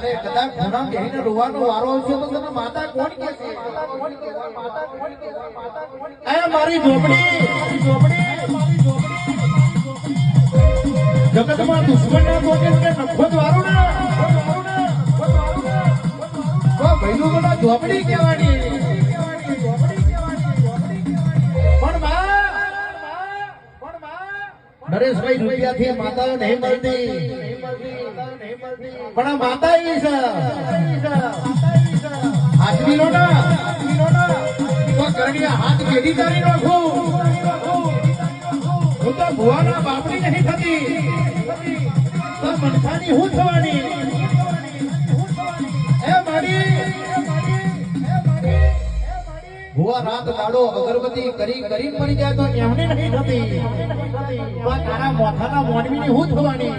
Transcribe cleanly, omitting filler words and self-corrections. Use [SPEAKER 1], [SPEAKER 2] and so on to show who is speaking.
[SPEAKER 1] જ્યારે કદાચ ઘણા બેહીને રોવાનો વારો આવશે તો તમે માતા કોણ કહેશે? એ મારી ઝોપડી જગતમાં દુશ્મન ના બોલે કે નખો જ વારું ને તો ભઈલું બધા ઝોપડી કહેવાની. નરેશભાઈ રૂપિયાથી માતા નહીં મળતી પણ આ માતા ઈ છે હાથવીનો ના તો કરડિયા હાથ કેડી તારી નાખું હું તો ભુવાના બાપડી નહીં થતી તો મનખાની હું થવાની એ મારી ભુવા રાત દાડો અગરબત્તી કરી કરી મરી જાય તો એમને નહીં થતી તો તારા મોથાના મોનવીની હું થવાની